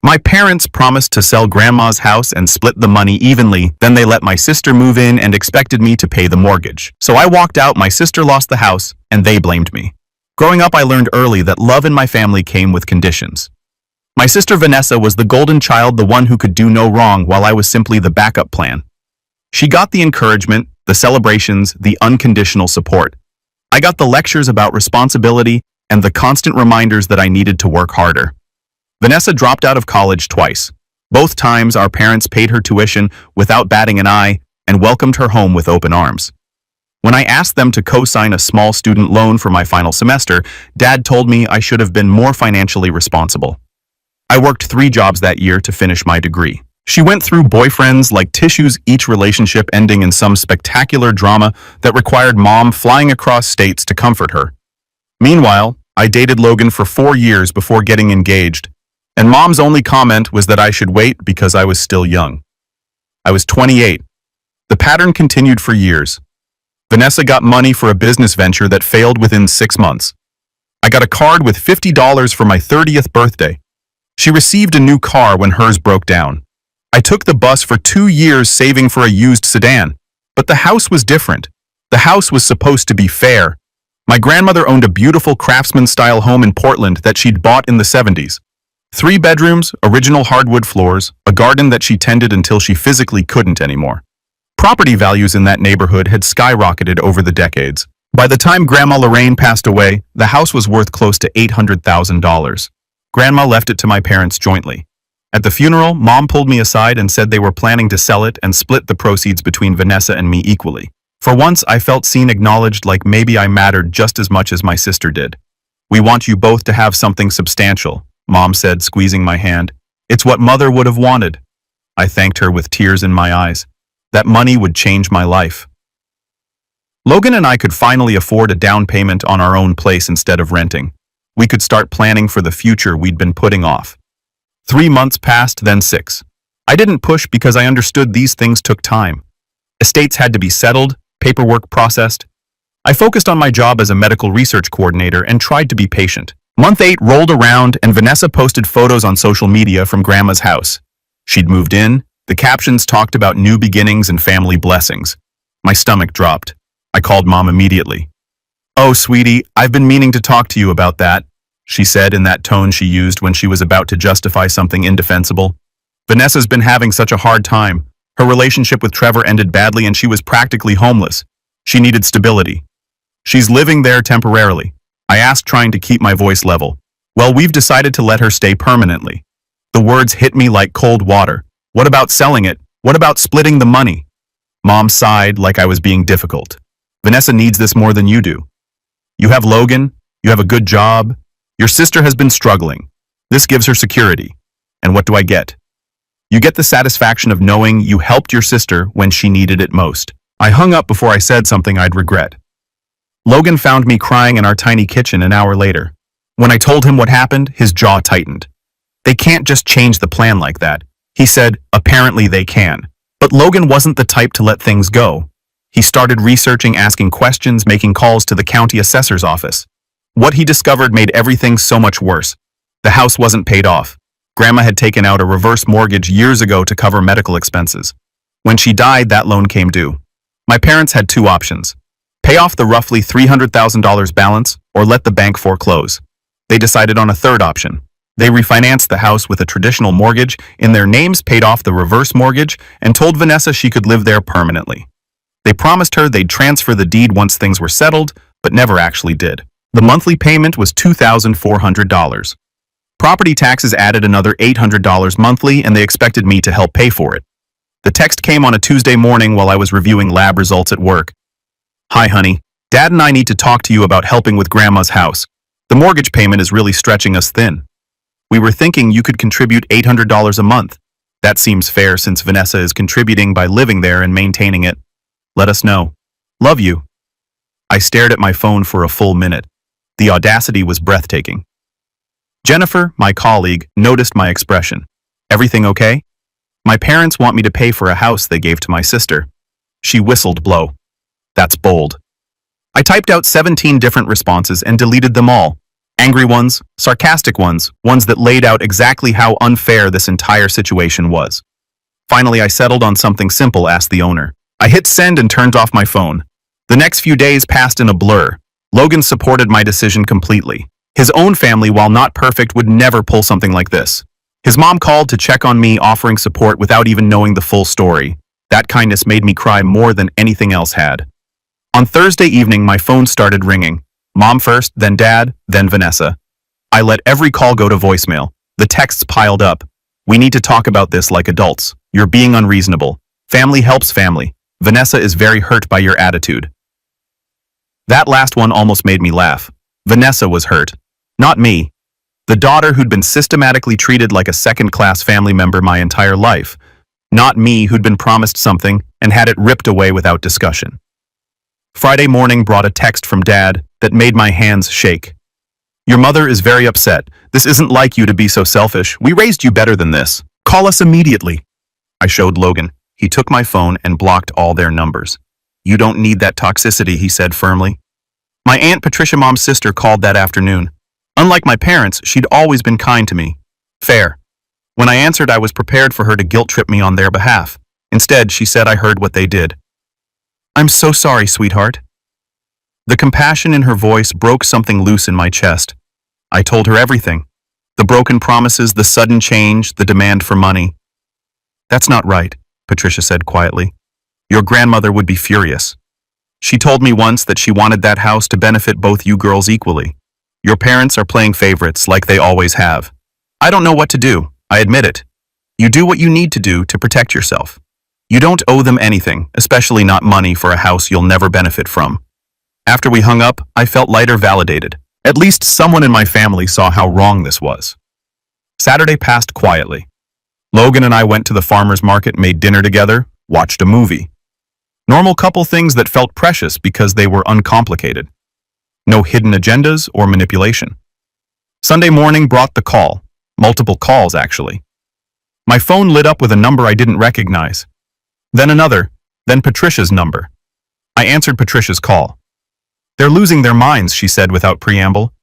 My parents promised to sell Grandma's house and split the money evenly, then they let my sister move in and expected me to pay the mortgage. So I walked out, my sister lost the house, and they blamed me. Growing up, I learned early that love in my family came with conditions. My sister Vanessa was the golden child, the one who could do no wrong, while I was simply the backup plan. She got the encouragement, the celebrations, the unconditional support. I got the lectures about responsibility and the constant reminders that I needed to work harder. Vanessa dropped out of college twice. Both times our parents paid her tuition without batting an eye and welcomed her home with open arms. When I asked them to co-sign a small student loan for my final semester, Dad told me I should have been more financially responsible. I worked 3 jobs that year to finish my degree. She went through boyfriends like tissues, each relationship ending in some spectacular drama that required Mom flying across states to comfort her. Meanwhile, I dated Logan for 4 years before getting engaged, and Mom's only comment was that I should wait because I was still young. I was 28. The pattern continued for years. Vanessa got money for a business venture that failed within 6 months. I got a card with $50 for my 30th birthday. She received a new car when hers broke down. I took the bus for 2 years saving for a used sedan. But the house was different. The house was supposed to be fair. My grandmother owned a beautiful craftsman-style home in Portland that she'd bought in the 70s. 3 bedrooms, original hardwood floors, a garden that she tended until she physically couldn't anymore. Property values in that neighborhood had skyrocketed over the decades. By the time Grandma Lorraine passed away, the house was worth close to $800,000. Grandma left it to my parents jointly. At the funeral, Mom pulled me aside and said they were planning to sell it and split the proceeds between Vanessa and me equally. For once, I felt seen, acknowledged, like maybe I mattered just as much as my sister did. "We want you both to have something substantial," Mom said, squeezing my hand. "It's what Mother would have wanted." I thanked her with tears in my eyes. That money would change my life. Logan and I could finally afford a down payment on our own place instead of renting. We could start planning for the future we'd been putting off. 3 months passed, then 6. I didn't push because I understood these things took time. Estates had to be settled, paperwork processed. I focused on my job as a medical research coordinator and tried to be patient. Month 8 rolled around and Vanessa posted photos on social media from Grandma's house. She'd moved in. The captions talked about new beginnings and family blessings. My stomach dropped. I called Mom immediately. "Oh, sweetie, I've been meaning to talk to you about that," she said in that tone she used when she was about to justify something indefensible. "Vanessa's been having such a hard time. Her relationship with Trevor ended badly and she was practically homeless. She needed stability. She's living there temporarily." I asked, trying to keep my voice level. "Well, we've decided to let her stay permanently." The words hit me like cold water. "What about selling it? What about splitting the money?" Mom sighed like I was being difficult. "Vanessa needs this more than you do. You have Logan, you have a good job. Your sister has been struggling. This gives her security. And what do I get? You get the satisfaction of knowing you helped your sister when she needed it most." I hung up before I said something I'd regret. Logan found me crying in our tiny kitchen an hour later. When I told him what happened, his jaw tightened. "They can't just change the plan like that," he said. "Apparently they can." But Logan wasn't the type to let things go. He started researching, asking questions, making calls to the county assessor's office. What he discovered made everything so much worse. The house wasn't paid off. Grandma had taken out a reverse mortgage years ago to cover medical expenses. When she died, that loan came due. My parents had 2 options: pay off the roughly $300,000 balance or let the bank foreclose. They decided on a third option. They refinanced the house with a traditional mortgage in their names, paid off the reverse mortgage, and told Vanessa she could live there permanently. They promised her they'd transfer the deed once things were settled, but never actually did. The monthly payment was $2,400. Property taxes added another $800 monthly, and they expected me to help pay for it. The text came on a Tuesday morning while I was reviewing lab results at work. "Hi, honey. Dad and I need to talk to you about helping with Grandma's house. The mortgage payment is really stretching us thin. We were thinking you could contribute $800 a month. That seems fair since Vanessa is contributing by living there and maintaining it. Let us know. Love you." I stared at my phone for a full minute. The audacity was breathtaking. Jennifer, my colleague, noticed my expression. "Everything okay?" "My parents want me to pay for a house they gave to my sister." She whistled blow. "That's bold." I typed out 17 different responses and deleted them all. Angry ones, sarcastic ones, ones that laid out exactly how unfair this entire situation was. Finally, I settled on something simple, asked the owner. I hit send and turned off my phone. The next few days passed in a blur. Logan supported my decision completely. His own family, while not perfect, would never pull something like this. His mom called to check on me, offering support without even knowing the full story. That kindness made me cry more than anything else had. On Thursday evening, my phone started ringing. Mom first, then Dad, then Vanessa. I let every call go to voicemail. The texts piled up. We need to talk about this like adults. You're being unreasonable. Family helps family. Vanessa is very hurt by your attitude. That last one almost made me laugh. Vanessa was hurt. Not me. The daughter who'd been systematically treated like a second-class family member my entire life. Not me, who'd been promised something and had it ripped away without discussion. Friday morning brought a text from Dad that made my hands shake. Your mother is very upset. This isn't like you to be so selfish. We raised you better than this. Call us immediately. I showed Logan. He took my phone and blocked all their numbers. You don't need that toxicity, he said firmly. My Aunt Patricia, Mom's sister, called that afternoon. Unlike my parents, she'd always been kind to me. Fair. When I answered, I was prepared for her to guilt-trip me on their behalf. Instead, she said I heard what they did. I'm so sorry, sweetheart. The compassion in her voice broke something loose in my chest. I told her everything. The broken promises, the sudden change, the demand for money. That's not right, Patricia said quietly. Your grandmother would be furious. She told me once that she wanted that house to benefit both you girls equally. Your parents are playing favorites like they always have. I don't know what to do, I admit it. You do what you need to do to protect yourself. You don't owe them anything, especially not money for a house you'll never benefit from. After we hung up, I felt lighter, validated. At least someone in my family saw how wrong this was. Saturday passed quietly. Logan and I went to the farmer's market, made dinner together, watched a movie. Normal couple things that felt precious because they were uncomplicated. No hidden agendas or manipulation. Sunday morning brought the call. Multiple calls, actually. My phone lit up with a number I didn't recognize. Then another, then Patricia's number. I answered Patricia's call. They're losing their minds, she said without preamble.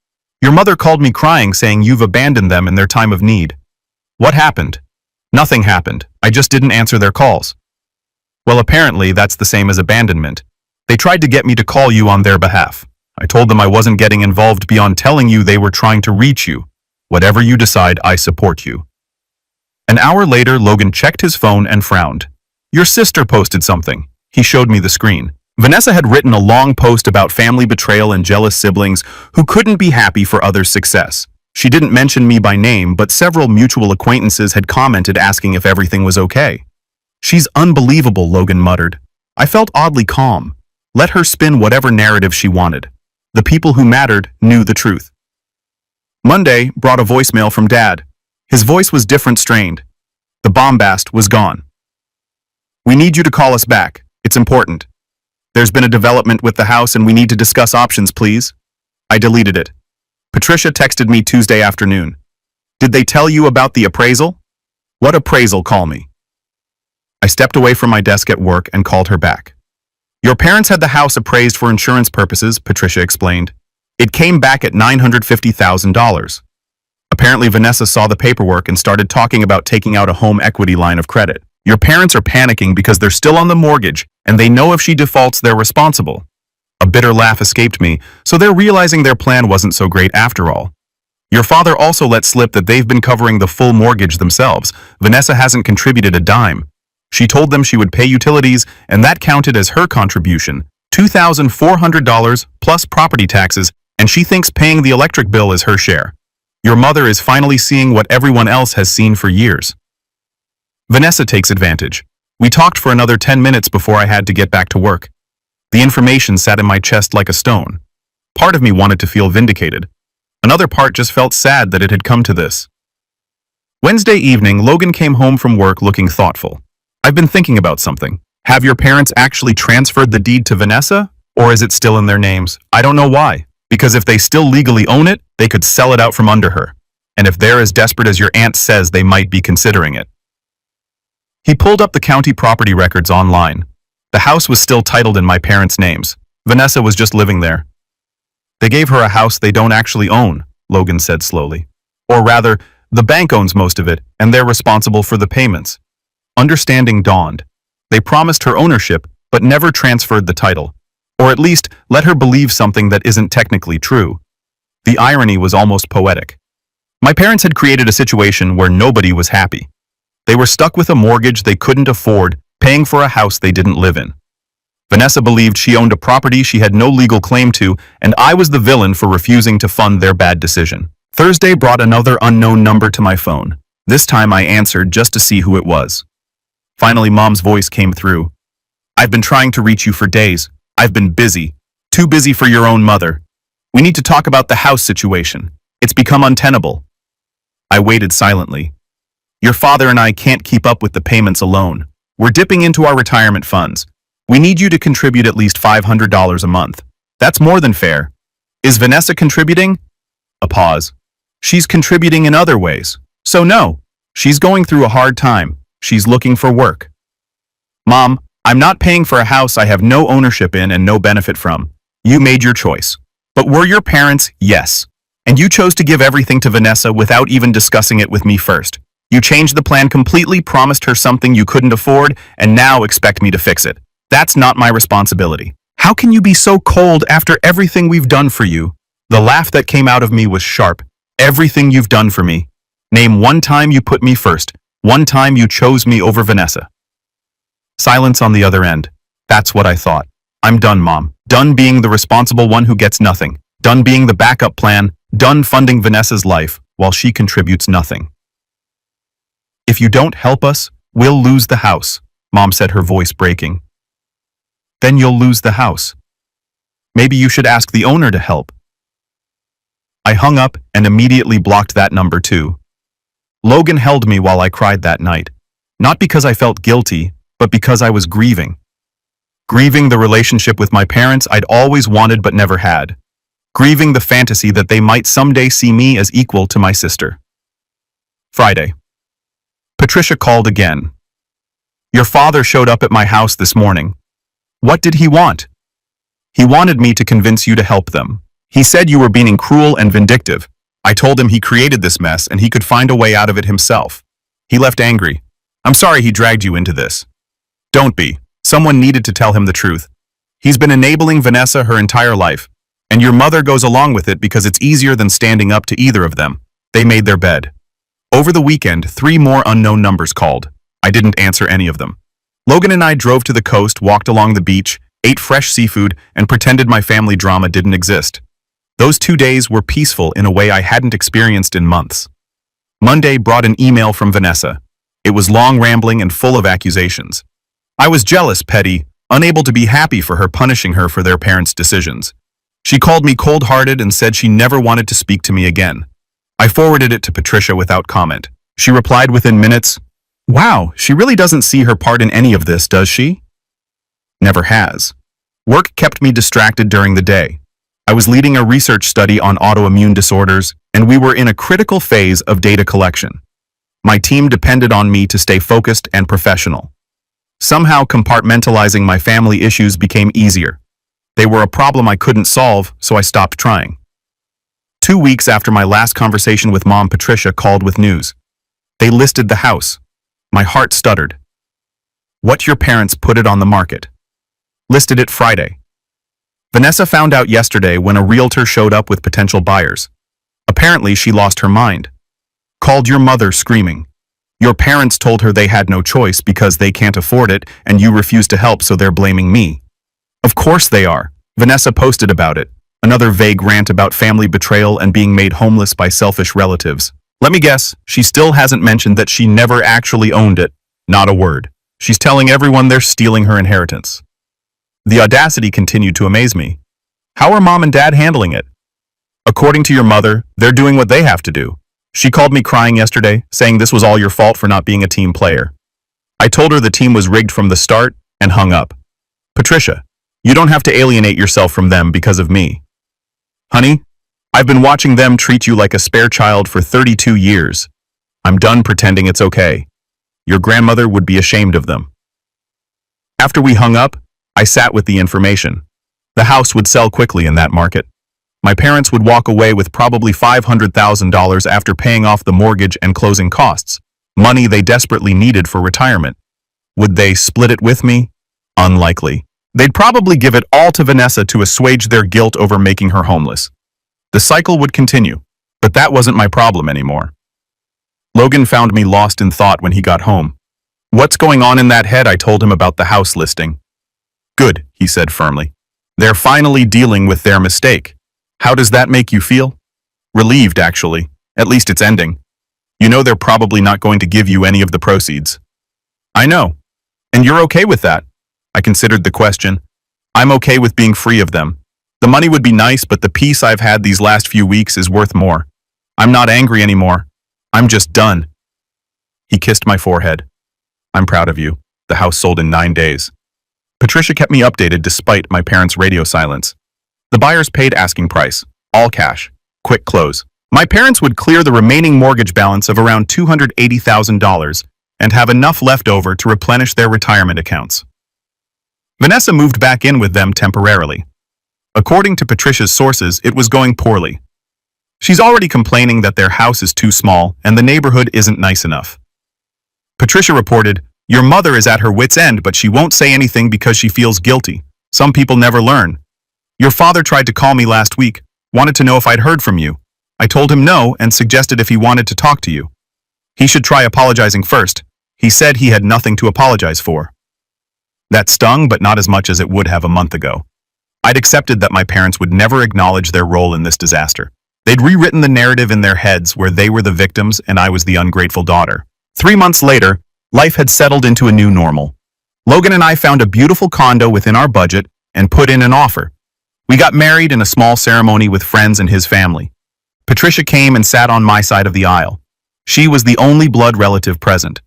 Your mother called me crying, saying you've abandoned them in their time of need. What happened? Nothing happened. I just didn't answer their calls. Well, apparently that's the same as abandonment. They tried to get me to call you on their behalf. I told them I wasn't getting involved beyond telling you they were trying to reach you. Whatever you decide, I support you. An hour later, Logan checked his phone and frowned. Your sister posted something. He showed me the screen. Vanessa had written a long post about family betrayal and jealous siblings who couldn't be happy for others' success. She didn't mention me by name, but several mutual acquaintances had commented asking if everything was okay. She's unbelievable, Logan muttered. I felt oddly calm. Let her spin whatever narrative she wanted. The people who mattered knew the truth. Monday brought a voicemail from Dad. His voice was different, strained. The bombast was gone. We need you to call us back. It's important. There's been a development with the house and we need to discuss options, please. I deleted it. Patricia texted me Tuesday afternoon. Did they tell you about the appraisal? What appraisal? Call me. I stepped away from my desk at work and called her back. Your parents had the house appraised for insurance purposes, Patricia explained. It came back at $950,000. Apparently Vanessa saw the paperwork and started talking about taking out a home equity line of credit. Your parents are panicking because they're still on the mortgage and they know if she defaults they're responsible. A bitter laugh escaped me, so they're realizing their plan wasn't so great after all. Your father also let slip that they've been covering the full mortgage themselves. Vanessa hasn't contributed a dime. She told them she would pay utilities, and that counted as her contribution, $2,400 plus property taxes, and she thinks paying the electric bill is her share. Your mother is finally seeing what everyone else has seen for years. Vanessa takes advantage. We talked for another 10 minutes before I had to get back to work. The information sat in my chest like a stone. Part of me wanted to feel vindicated. Another part just felt sad that it had come to this. Wednesday evening, Logan came home from work looking thoughtful. I've been thinking about something. Have your parents actually transferred the deed to Vanessa? Or is it still in their names? I don't know why. Because if they still legally own it, they could sell it out from under her. And if they're as desperate as your aunt says, they might be considering it. He pulled up the county property records online. The house was still titled in my parents' names. Vanessa was just living there. They gave her a house they don't actually own, Logan said slowly. Or rather, the bank owns most of it, and they're responsible for the payments. Understanding dawned. They promised her ownership, but never transferred the title. Or at least, let her believe something that isn't technically true. The irony was almost poetic. My parents had created a situation where nobody was happy. They were stuck with a mortgage they couldn't afford, paying for a house they didn't live in. Vanessa believed she owned a property she had no legal claim to, and I was the villain for refusing to fund their bad decision. Thursday brought another unknown number to my phone. This time I answered just to see who it was. Finally, Mom's voice came through. I've been trying to reach you for days. I've been busy. Too busy for your own mother. We need to talk about the house situation. It's become untenable. I waited silently. Your father and I can't keep up with the payments alone. We're dipping into our retirement funds. We need you to contribute at least $500 a month. That's more than fair. Is Vanessa contributing? A pause. She's contributing in other ways. So no, she's going through a hard time. She's looking for work. Mom, I'm not paying for a house I have no ownership in and no benefit from. You made your choice. But were your parents? Yes. And you chose to give everything to Vanessa without even discussing it with me first. You changed the plan completely, promised her something you couldn't afford, and now expect me to fix it. That's not my responsibility. How can you be so cold after everything we've done for you? The laugh that came out of me was sharp. Everything you've done for me. Name one time you put me first. One time you chose me over Vanessa. Silence on the other end. That's what I thought. I'm done, Mom. Done being the responsible one who gets nothing. Done being the backup plan. Done funding Vanessa's life while she contributes nothing. If you don't help us, we'll lose the house, Mom said, her voice breaking. Then you'll lose the house. Maybe you should ask the owner to help. I hung up and immediately blocked that number too. Logan held me while I cried that night. Not because I felt guilty, but because I was grieving. Grieving the relationship with my parents I'd always wanted but never had. Grieving the fantasy that they might someday see me as equal to my sister. Friday. Patricia called again. Your father showed up at my house this morning. What did he want? He wanted me to convince you to help them. He said you were being cruel and vindictive. I told him he created this mess and he could find a way out of it himself. He left angry. I'm sorry he dragged you into this. Don't be. Someone needed to tell him the truth. He's been enabling Vanessa her entire life, and your mother goes along with it because it's easier than standing up to either of them. They made their bed. Over the weekend, 3 more unknown numbers called. I didn't answer any of them. Logan and I drove to the coast, walked along the beach, ate fresh seafood, and pretended my family drama didn't exist. Those 2 days were peaceful in a way I hadn't experienced in months. Monday brought an email from Vanessa. It was long, rambling, and full of accusations. I was jealous, petty, unable to be happy for her punishing her for their parents' decisions. She called me cold-hearted and said she never wanted to speak to me again. I forwarded it to Patricia without comment. She replied within minutes, "Wow, she really doesn't see her part in any of this, does she?" Never has. Work kept me distracted during the day. I was leading a research study on autoimmune disorders, and we were in a critical phase of data collection. My team depended on me to stay focused and professional. Somehow compartmentalizing my family issues became easier. They were a problem I couldn't solve, so I stopped trying. 2 weeks after my last conversation with Mom, Patricia called with news. They listed the house. My heart stuttered. What, your parents put it on the market? Listed it Friday. Vanessa found out yesterday when a realtor showed up with potential buyers. Apparently she lost her mind. Called your mother screaming. Your parents told her they had no choice because they can't afford it and you refused to help, so they're blaming me. Of course they are. Vanessa posted about it. Another vague rant about family betrayal and being made homeless by selfish relatives. Let me guess, she still hasn't mentioned that she never actually owned it. Not a word. She's telling everyone they're stealing her inheritance. The audacity continued to amaze me. How are Mom and Dad handling it? According to your mother, they're doing what they have to do. She called me crying yesterday, saying this was all your fault for not being a team player. I told her the team was rigged from the start and hung up. Patricia, you don't have to alienate yourself from them because of me. Honey, I've been watching them treat you like a spare child for 32 years. I'm done pretending it's okay. Your grandmother would be ashamed of them. After we hung up, I sat with the information. The house would sell quickly in that market. My parents would walk away with probably $500,000 after paying off the mortgage and closing costs, money they desperately needed for retirement. Would they split it with me? Unlikely. They'd probably give it all to Vanessa to assuage their guilt over making her homeless. The cycle would continue, but that wasn't my problem anymore. Logan found me lost in thought when he got home. "What's going on in that head?" I told him about the house listing. "Good," he said firmly. "They're finally dealing with their mistake. How does that make you feel?" "Relieved, actually. At least it's ending. You know they're probably not going to give you any of the proceeds." "I know. And you're okay with that?" I considered the question. "I'm okay with being free of them. The money would be nice, but the peace I've had these last few weeks is worth more. I'm not angry anymore. I'm just done." He kissed my forehead. "I'm proud of you. The house sold in 9 days." Patricia kept me updated despite my parents' radio silence. The buyers paid asking price, all cash, quick close. My parents would clear the remaining mortgage balance of around $280,000 and have enough left over to replenish their retirement accounts. Vanessa moved back in with them temporarily. According to Patricia's sources, it was going poorly. She's already complaining that their house is too small and the neighborhood isn't nice enough. Patricia reported, "Your mother is at her wit's end, but she won't say anything because she feels guilty. Some people never learn. Your father tried to call me last week, wanted to know if I'd heard from you. I told him no and suggested if he wanted to talk to you. He should try apologizing first. He said he had nothing to apologize for." That stung, but not as much as it would have a month ago. I'd accepted that my parents would never acknowledge their role in this disaster. They'd rewritten the narrative in their heads where they were the victims and I was the ungrateful daughter. 3 months later, life had settled into a new normal. Logan and I found a beautiful condo within our budget and put in an offer. We got married in a small ceremony with friends and his family. Patricia came and sat on my side of the aisle. She was the only blood relative present.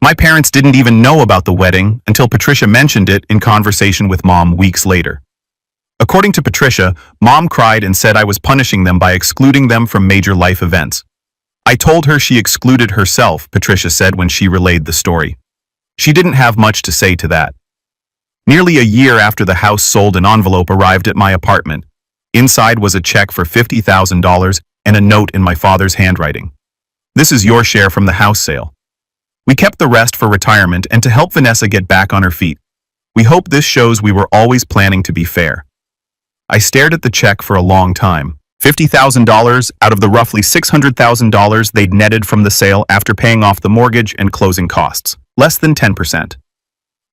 My parents didn't even know about the wedding until Patricia mentioned it in conversation with Mom weeks later. According to Patricia, Mom cried and said I was punishing them by excluding them from major life events. I told her she excluded herself, Patricia said when she relayed the story. She didn't have much to say to that. Nearly a year after the house sold, an envelope arrived at my apartment. Inside was a check for $50,000 and a note in my father's handwriting. "This is your share from the house sale. We kept the rest for retirement and to help Vanessa get back on her feet. We hope this shows we were always planning to be fair." I stared at the check for a long time. $50,000 out of the roughly $600,000 they'd netted from the sale after paying off the mortgage and closing costs. Less than 10%.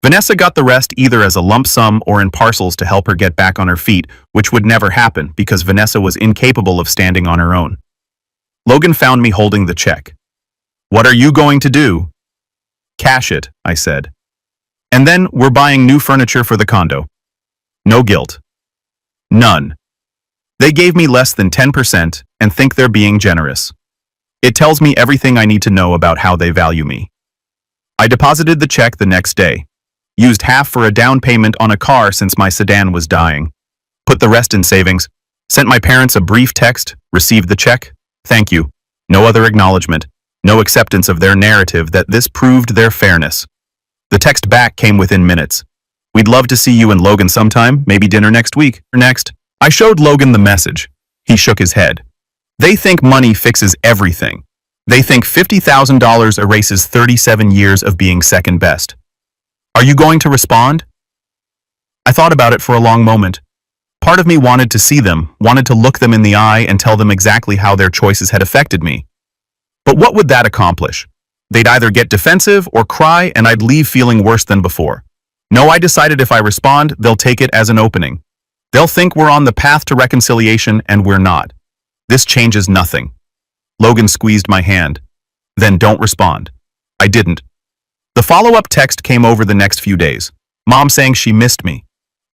Vanessa got the rest either as a lump sum or in parcels to help her get back on her feet, which would never happen because Vanessa was incapable of standing on her own. Logan found me holding the check. "What are you going to do?" "Cash it," I said. "And then we're buying new furniture for the condo." No guilt. None. They gave me less than 10% and think they're being generous. It tells me everything I need to know about how they value me. I deposited the check the next day. Used half for a down payment on a car since my sedan was dying. Put the rest in savings. Sent my parents a brief text, received the check, thank you. No other acknowledgement. No acceptance of their narrative that this proved their fairness. The text back came within minutes. "We'd love to see you and Logan sometime, maybe dinner next week or next." I showed Logan the message. He shook his head. They think money fixes everything. They think $50,000 erases 37 years of being second best. Are you going to respond? I thought about it for a long moment. Part of me wanted to see them, wanted to look them in the eye and tell them exactly how their choices had affected me. But what would that accomplish? They'd either get defensive or cry and I'd leave feeling worse than before. No, I decided if I respond, they'll take it as an opening. They'll think we're on the path to reconciliation and we're not. This changes nothing. Logan squeezed my hand. Then don't respond. I didn't. The follow-up text came over the next few days. Mom saying she missed me.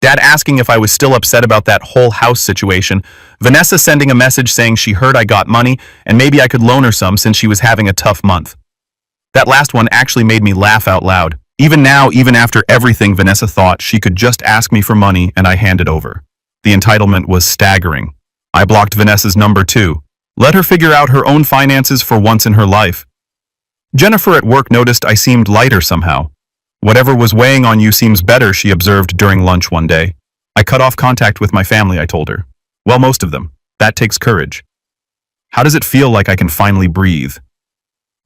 Dad asking if I was still upset about that whole house situation. Vanessa sending a message saying she heard I got money and maybe I could loan her some since she was having a tough month. That last one actually made me laugh out loud. Even now, even after everything, Vanessa thought she could just ask me for money and I hand it over. The entitlement was staggering. I blocked Vanessa's number too. Let her figure out her own finances for once in her life. Jennifer at work noticed I seemed lighter somehow. "Whatever was weighing on you seems better," she observed during lunch one day. I cut off contact with my family, I told her. Well, most of them. That takes courage. How does it feel like I can finally breathe?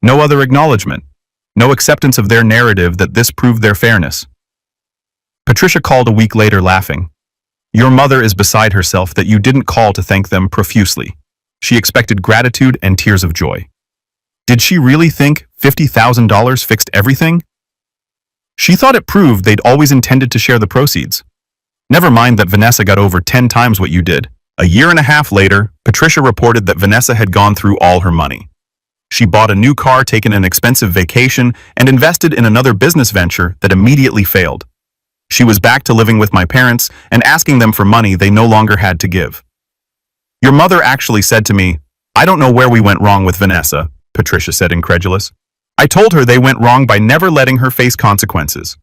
No other acknowledgement. No acceptance of their narrative that this proved their fairness. Patricia called a week later laughing. Your mother is beside herself that you didn't call to thank them profusely. She expected gratitude and tears of joy. Did she really think $50,000 fixed everything? She thought it proved they'd always intended to share the proceeds. Never mind that Vanessa got over 10 times what you did. A year and a half later, Patricia reported that Vanessa had gone through all her money. She bought a new car, taken an expensive vacation, and invested in another business venture that immediately failed. She was back to living with my parents and asking them for money they no longer had to give. Your mother actually said to me, "I don't know where we went wrong with Vanessa," Patricia said incredulous. "I told her they went wrong by never letting her face consequences."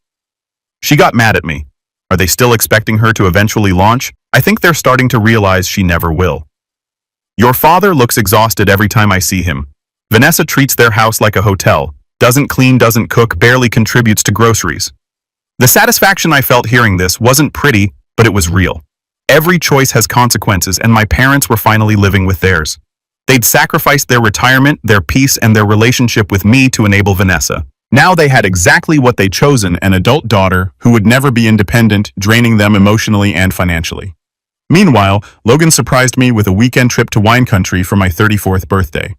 She got mad at me. Are they still expecting her to eventually launch? I think they're starting to realize she never will. Your father looks exhausted every time I see him. Vanessa treats their house like a hotel, doesn't clean, doesn't cook, barely contributes to groceries. The satisfaction I felt hearing this wasn't pretty, but it was real. Every choice has consequences, and my parents were finally living with theirs. They'd sacrificed their retirement, their peace, and their relationship with me to enable Vanessa. Now they had exactly what they'd chosen, an adult daughter who would never be independent, draining them emotionally and financially. Meanwhile, Logan surprised me with a weekend trip to wine country for my 34th birthday.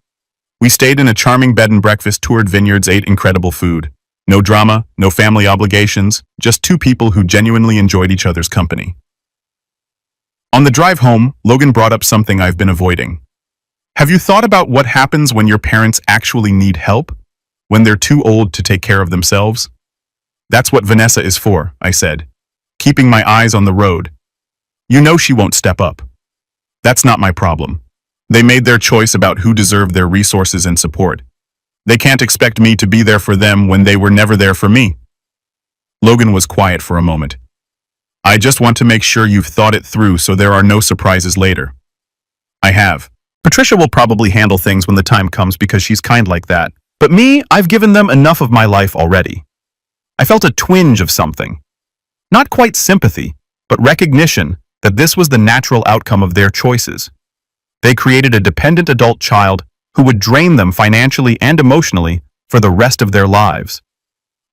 We stayed in a charming bed and breakfast, toured vineyards, ate incredible food. No drama, no family obligations, just two people who genuinely enjoyed each other's company. On the drive home, Logan brought up something I've been avoiding. Have you thought about what happens when your parents actually need help? When they're too old to take care of themselves? That's what Vanessa is for, I said, keeping my eyes on the road. You know she won't step up. That's not my problem. They made their choice about who deserved their resources and support. They can't expect me to be there for them when they were never there for me. Logan was quiet for a moment. I just want to make sure you've thought it through so there are no surprises later. I have. Patricia will probably handle things when the time comes because she's kind like that. But me, I've given them enough of my life already. I felt a twinge of something. Not quite sympathy, but recognition that this was the natural outcome of their choices. They created a dependent adult child who would drain them financially and emotionally for the rest of their lives.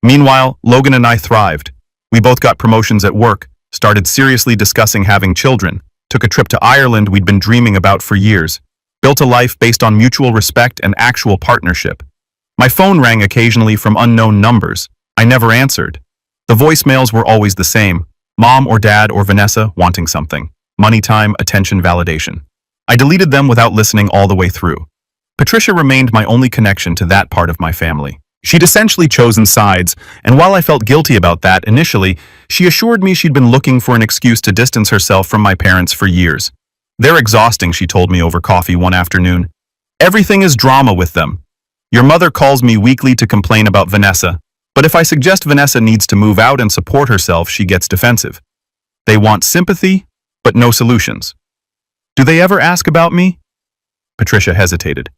Meanwhile, Logan and I thrived. We both got promotions at work, started seriously discussing having children, took a trip to Ireland we'd been dreaming about for years, built a life based on mutual respect and actual partnership. My phone rang occasionally from unknown numbers. I never answered. The voicemails were always the same: Mom or Dad or Vanessa wanting something. Money, time, attention, validation. I deleted them without listening all the way through. Patricia remained my only connection to that part of my family. She'd essentially chosen sides, and while I felt guilty about that initially, she assured me she'd been looking for an excuse to distance herself from my parents for years. They're exhausting, she told me over coffee one afternoon. Everything is drama with them. Your mother calls me weekly to complain about Vanessa, but if I suggest Vanessa needs to move out and support herself, she gets defensive. They want sympathy, but no solutions. Do they ever ask about me? Patricia hesitated.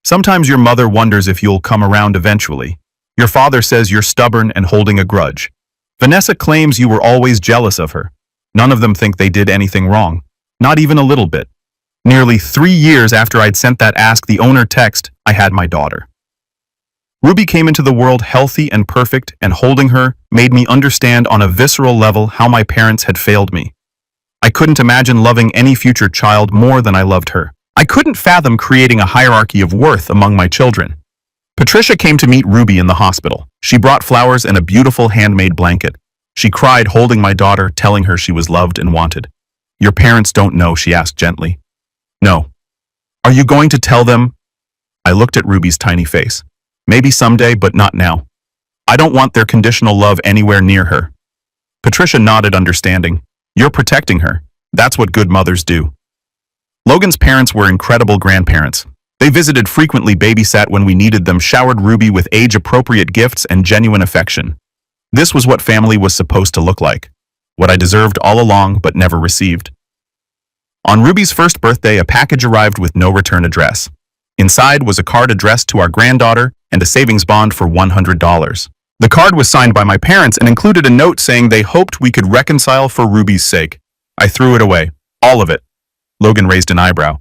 Sometimes your mother wonders if you'll come around eventually. Your father says you're stubborn and holding a grudge. Vanessa claims you were always jealous of her. None of them think they did anything wrong. Not even a little bit. Nearly 3 years after I'd sent that Ask the Owner text, I had my daughter. Ruby came into the world healthy and perfect, and holding her made me understand on a visceral level how my parents had failed me. I couldn't imagine loving any future child more than I loved her. I couldn't fathom creating a hierarchy of worth among my children. Patricia came to meet Ruby in the hospital. She brought flowers and a beautiful handmade blanket. She cried holding my daughter, telling her she was loved and wanted. Your parents don't know, she asked gently. No. Are you going to tell them? I looked at Ruby's tiny face. Maybe someday, but not now. I don't want their conditional love anywhere near her. Patricia nodded, understanding. You're protecting her. That's what good mothers do. Logan's parents were incredible grandparents. They visited frequently, babysat when we needed them, showered Ruby with age-appropriate gifts and genuine affection. This was what family was supposed to look like. What I deserved all along, but never received. On Ruby's first birthday, a package arrived with no return address. Inside was a card addressed to our granddaughter and a savings bond for $100. The card was signed by my parents and included a note saying they hoped we could reconcile for Ruby's sake. I threw it away. All of it. Logan raised an eyebrow.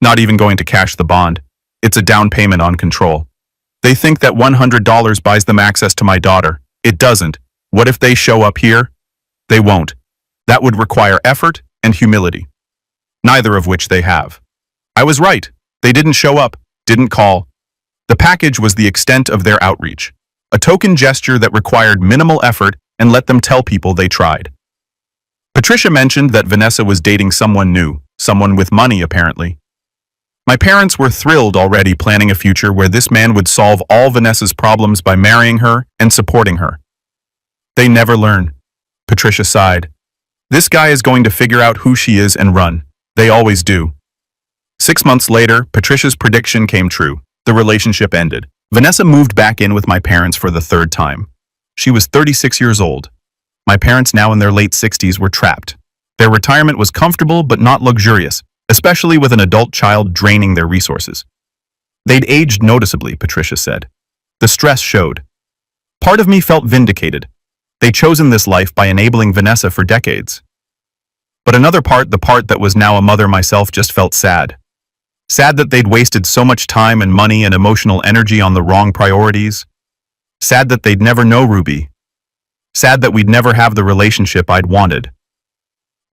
Not even going to cash the bond. It's a down payment on control. They think that $100 buys them access to my daughter. It doesn't. What if they show up here? They won't. That would require effort and humility. Neither of which they have. I was right. They didn't show up, didn't call. The package was the extent of their outreach. A token gesture that required minimal effort and let them tell people they tried. Patricia mentioned that Vanessa was dating someone new, someone with money apparently. My parents were thrilled already, planning a future where this man would solve all Vanessa's problems by marrying her and supporting her. They never learn. Patricia sighed. This guy is going to figure out who she is and run. They always do. 6 months later, Patricia's prediction came true. The relationship ended. Vanessa moved back in with my parents for the third time. She was 36 years old. My parents, now in their late 60s, were trapped. Their retirement was comfortable but not luxurious, especially with an adult child draining their resources. They'd aged noticeably, Patricia said. The stress showed. Part of me felt vindicated. They'd chosen this life by enabling Vanessa for decades. But another part, the part that was now a mother myself, just felt sad. Sad that they'd wasted so much time and money and emotional energy on the wrong priorities. Sad that they'd never know Ruby. Sad that we'd never have the relationship I'd wanted.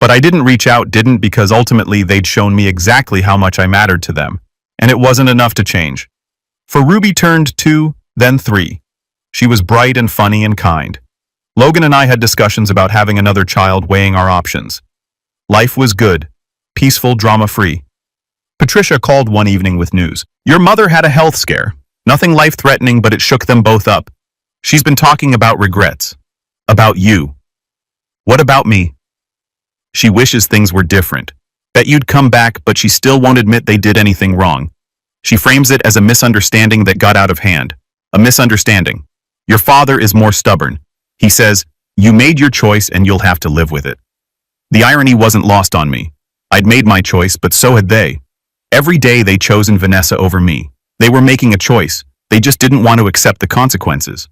But I didn't reach out, because ultimately they'd shown me exactly how much I mattered to them, and it wasn't enough to change. For Ruby turned 2, then 3. She was bright and funny and kind. Logan and I had discussions about having another child, weighing our options. Life was good, peaceful, drama-free. Patricia called one evening with news. Your mother had a health scare. Nothing life-threatening, but it shook them both up. She's been talking about regrets. About you. What about me? She wishes things were different. Bet you'd come back, but she still won't admit they did anything wrong. She frames it as a misunderstanding that got out of hand. A misunderstanding. Your father is more stubborn. He says, you made your choice and you'll have to live with it. The irony wasn't lost on me. I'd made my choice, but so had they. Every day they'd chosen Vanessa over me. They were making a choice. They just didn't want to accept the consequences.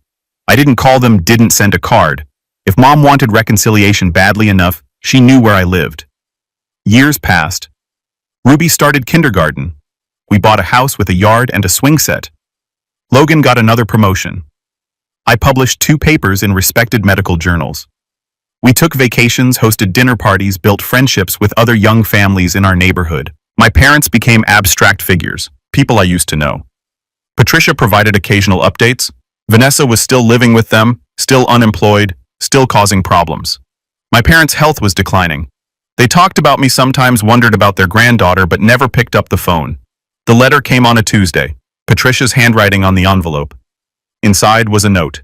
I didn't call them, didn't send a card. If Mom wanted reconciliation badly enough, she knew where I lived. Years passed. Ruby started kindergarten. We bought a house with a yard and a swing set. Logan got another promotion. I published 2 papers in respected medical journals. We took vacations, hosted dinner parties, built friendships with other young families in our neighborhood. My parents became abstract figures, people I used to know. Patricia provided occasional updates. Vanessa was still living with them, still unemployed, still causing problems. My parents' health was declining. They talked about me sometimes, wondered about their granddaughter, but never picked up the phone. The letter came on a Tuesday, Patricia's handwriting on the envelope. Inside was a note.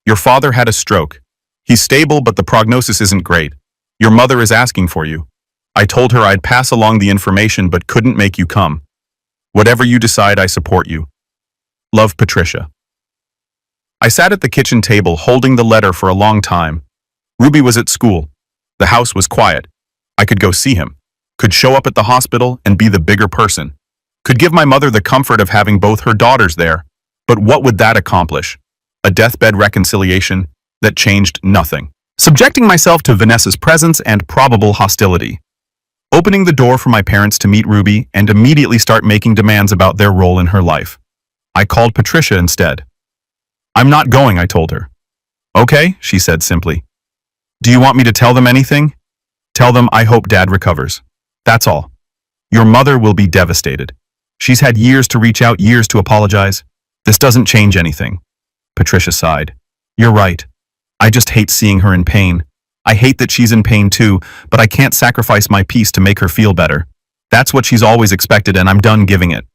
Your father had a stroke. He's stable, but the prognosis isn't great. Your mother is asking for you. I told her I'd pass along the information but couldn't make you come. Whatever you decide, I support you. Love, Patricia. I sat at the kitchen table holding the letter for a long time. Ruby was at school. The house was quiet. I could go see him. Could show up at the hospital and be the bigger person. Could give my mother the comfort of having both her daughters there. But what would that accomplish? A deathbed reconciliation that changed nothing. Subjecting myself to Vanessa's presence and probable hostility. Opening the door for my parents to meet Ruby and immediately start making demands about their role in her life. I called Patricia instead. I'm not going, I told her. Okay, she said simply. Do you want me to tell them anything? Tell them I hope Dad recovers. That's all. Your mother will be devastated. She's had years to reach out, years to apologize. This doesn't change anything. Patricia sighed. You're right. I just hate seeing her in pain. I hate that she's in pain too, but I can't sacrifice my peace to make her feel better. That's what she's always expected, and I'm done giving it.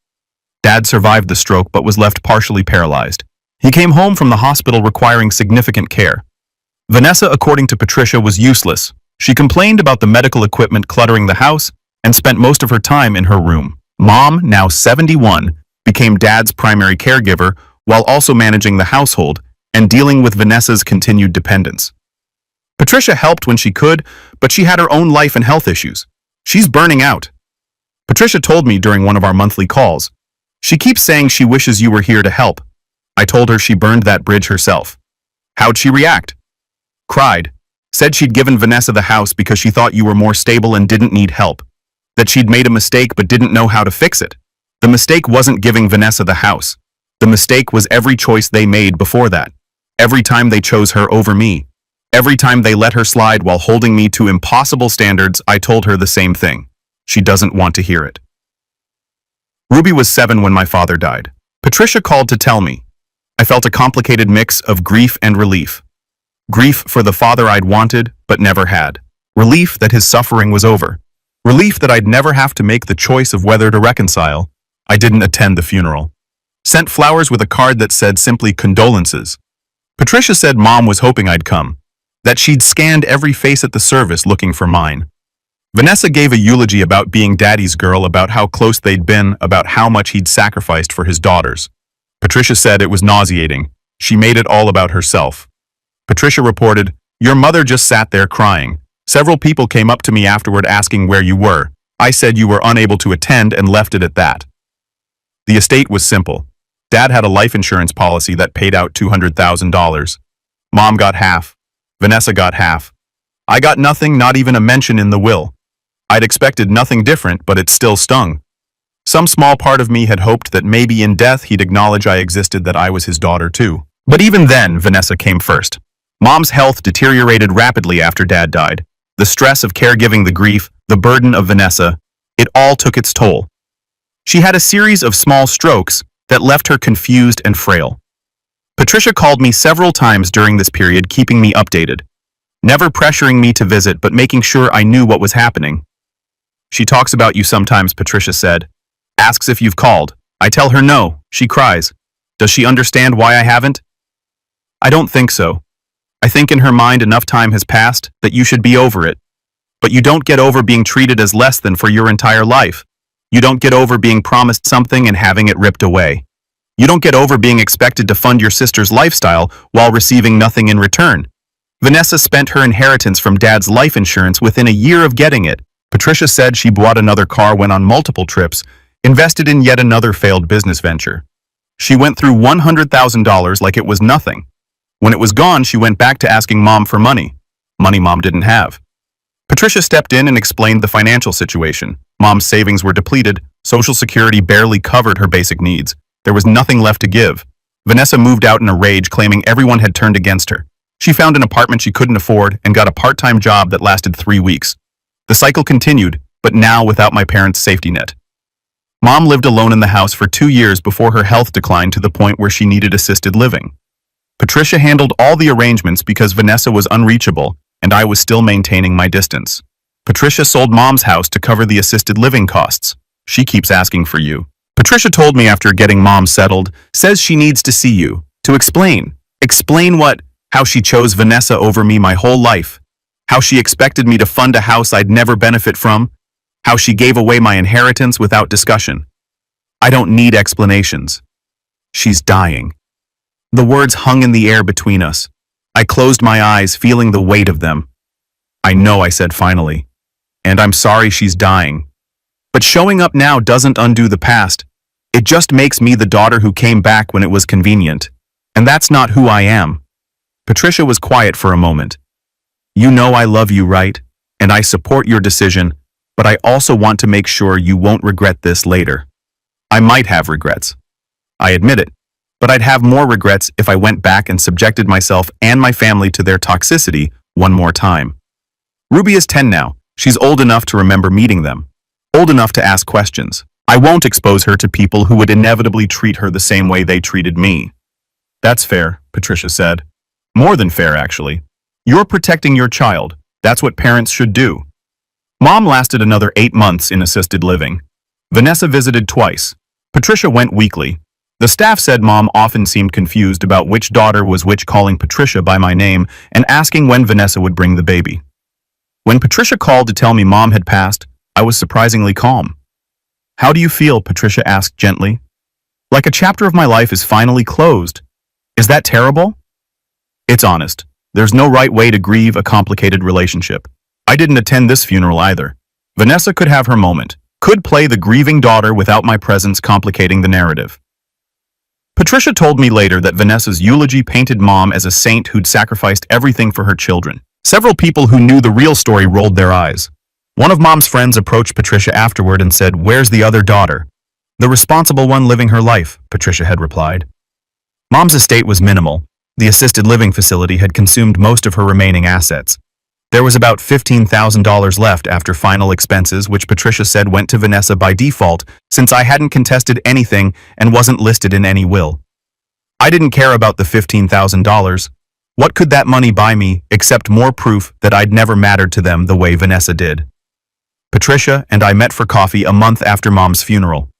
Dad survived the stroke but was left partially paralyzed. He came home from the hospital requiring significant care. Vanessa, according to Patricia, was useless. She complained about the medical equipment cluttering the house and spent most of her time in her room. Mom, now 71, became Dad's primary caregiver while also managing the household and dealing with Vanessa's continued dependence. Patricia helped when she could, but she had her own life and health issues. She's burning out. Patricia told me during one of our monthly calls. She keeps saying she wishes you were here to help. I told her she burned that bridge herself. How'd she react? Cried. Said she'd given Vanessa the house because she thought you were more stable and didn't need help. that she'd made a mistake but didn't know how to fix it. The mistake wasn't giving Vanessa the house. The mistake was every choice they made before that. Every time they chose her over me. Every time they let her slide while holding me to impossible standards, I told her the same thing. She doesn't want to hear it. Ruby was 7 when my father died. Patricia called to tell me. I felt a complicated mix of grief and relief. Grief for the father I'd wanted but never had. Relief that his suffering was over. Relief that I'd never have to make the choice of whether to reconcile. I didn't attend the funeral. Sent flowers with a card that said simply condolences. Patricia said Mom was hoping I'd come. That she'd scanned every face at the service looking for mine. Vanessa gave a eulogy about being Daddy's girl, about how close they'd been, about how much he'd sacrificed for his daughters. Patricia said it was nauseating. She made it all about herself. Patricia reported, "Your mother just sat there crying. Several people came up to me afterward asking where you were. I said you were unable to attend and left it at that." The estate was simple. Dad had a life insurance policy that paid out $200,000. Mom got half. Vanessa got half. I got nothing, not even a mention in the will. I'd expected nothing different, but it still stung. Some small part of me had hoped that maybe in death he'd acknowledge I existed, that I was his daughter too. But even then, Vanessa came first. Mom's health deteriorated rapidly after Dad died. The stress of caregiving, the grief, the burden of Vanessa, it all took its toll. She had a series of small strokes that left her confused and frail. Patricia called me several times during this period, keeping me updated. Never pressuring me to visit, but making sure I knew what was happening. "She talks about you sometimes," Patricia said. "Asks if you've called. I tell her no. She cries. Does she understand why I haven't?" "I don't think so. I think in her mind enough time has passed that you should be over it. But you don't get over being treated as less than for your entire life. You don't get over being promised something and having it ripped away. You don't get over being expected to fund your sister's lifestyle while receiving nothing in return. Vanessa spent her inheritance from Dad's life insurance within a year of getting it. Patricia said she bought another car, went on multiple trips, invested in yet another failed business venture. She went through $100,000 like it was nothing. When it was gone, she went back to asking Mom for money. Money Mom didn't have. Patricia stepped in and explained the financial situation. Mom's savings were depleted. Social Security barely covered her basic needs. There was nothing left to give. Vanessa moved out in a rage, claiming everyone had turned against her. She found an apartment she couldn't afford and got a part-time job that lasted 3 weeks. The cycle continued, but now without my parents' safety net. Mom lived alone in the house for 2 years before her health declined to the point where she needed assisted living. Patricia handled all the arrangements because Vanessa was unreachable, and I was still maintaining my distance. Patricia sold Mom's house to cover the assisted living costs. She keeps asking for you. Patricia told me after getting Mom settled, says she needs to see you, to explain. Explain what? How she chose Vanessa over me my whole life. How she expected me to fund a house I'd never benefit from. How she gave away my inheritance without discussion. I don't need explanations. She's dying. The words hung in the air between us. I closed my eyes, feeling the weight of them. "I know," I said finally. "And I'm sorry she's dying. But showing up now doesn't undo the past. It just makes me the daughter who came back when it was convenient. And that's not who I am." Patricia was quiet for a moment. "You know I love you, right? And I support your decision, but I also want to make sure you won't regret this later." I might have regrets. I admit it. But I'd have more regrets if I went back and subjected myself and my family to their toxicity one more time. Ruby is 10 now. She's old enough to remember meeting them. Old enough to ask questions. I won't expose her to people who would inevitably treat her the same way they treated me. "That's fair," Patricia said. "More than fair, actually. You're protecting your child. That's what parents should do." Mom lasted another 8 months in assisted living. Vanessa visited twice. Patricia went weekly. The staff said Mom often seemed confused about which daughter was which, calling Patricia by my name and asking when Vanessa would bring the baby. When Patricia called to tell me Mom had passed, I was surprisingly calm. "How do you feel?" Patricia asked gently. "Like a chapter of my life is finally closed. Is that terrible?" It's honest. There's no right way to grieve a complicated relationship. I didn't attend this funeral either. Vanessa could have her moment, could play the grieving daughter without my presence complicating the narrative. Patricia told me later that Vanessa's eulogy painted Mom as a saint who'd sacrificed everything for her children. Several people who knew the real story rolled their eyes. One of Mom's friends approached Patricia afterward and said, "Where's the other daughter?" "The responsible one living her life," Patricia had replied. Mom's estate was minimal. The assisted living facility had consumed most of her remaining assets. There was about $15,000 left after final expenses, which Patricia said went to Vanessa by default, since I hadn't contested anything and wasn't listed in any will. I didn't care about the $15,000. What could that money buy me, except more proof that I'd never mattered to them the way Vanessa did? Patricia and I met for coffee a month after Mom's funeral.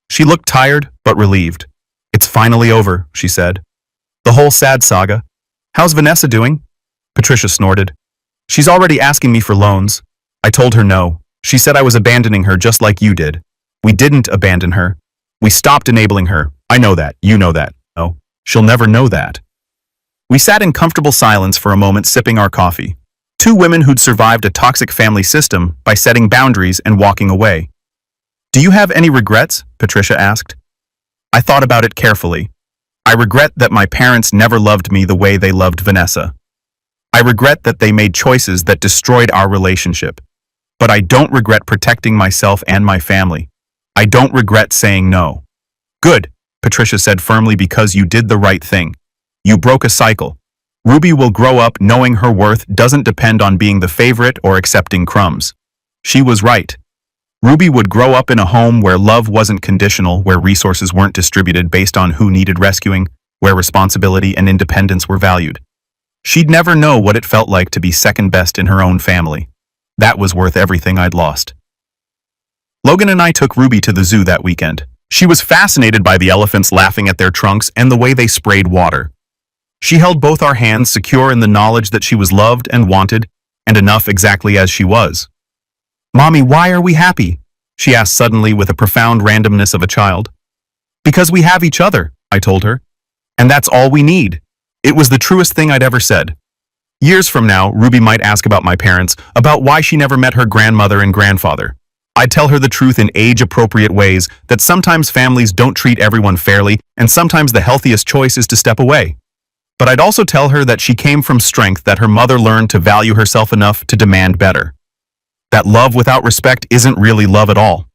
She looked tired, but relieved. "It's finally over," she said. "The whole sad saga. How's Vanessa doing?" Patricia snorted. "She's already asking me for loans." I told her no. She said I was abandoning her just like you did. We didn't abandon her. We stopped enabling her. I know that. You know that. No, she'll never know that. We sat in comfortable silence for a moment, sipping our coffee. Two women who'd survived a toxic family system by setting boundaries and walking away. "Do you have any regrets?" Patricia asked. I thought about it carefully. I regret that my parents never loved me the way they loved Vanessa. I regret that they made choices that destroyed our relationship. But I don't regret protecting myself and my family. I don't regret saying no. "Good," Patricia said firmly, "because you did the right thing. You broke a cycle. Ruby will grow up knowing her worth doesn't depend on being the favorite or accepting crumbs." She was right. Ruby would grow up in a home where love wasn't conditional, where resources weren't distributed based on who needed rescuing, where responsibility and independence were valued. She'd never know what it felt like to be second best in her own family. That was worth everything I'd lost. Logan and I took Ruby to the zoo that weekend. She was fascinated by the elephants laughing at their trunks and the way they sprayed water. She held both our hands, secure in the knowledge that she was loved and wanted, and enough exactly as she was. "Mommy, why are we happy?" she asked suddenly with a profound randomness of a child. "Because we have each other," I told her. "And that's all we need." It was the truest thing I'd ever said. Years from now, Ruby might ask about my parents, about why she never met her grandmother and grandfather. I'd tell her the truth in age-appropriate ways, that sometimes families don't treat everyone fairly, and sometimes the healthiest choice is to step away. But I'd also tell her that she came from strength, that her mother learned to value herself enough to demand better. That love without respect isn't really love at all.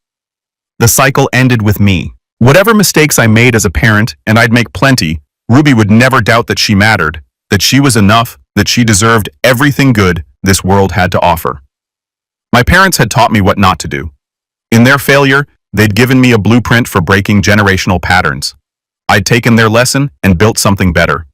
The cycle ended with me. Whatever mistakes I made as a parent, and I'd make plenty, Ruby would never doubt that she mattered, that she was enough, that she deserved everything good this world had to offer. My parents had taught me what not to do. In their failure, they'd given me a blueprint for breaking generational patterns. I'd taken their lesson and built something better.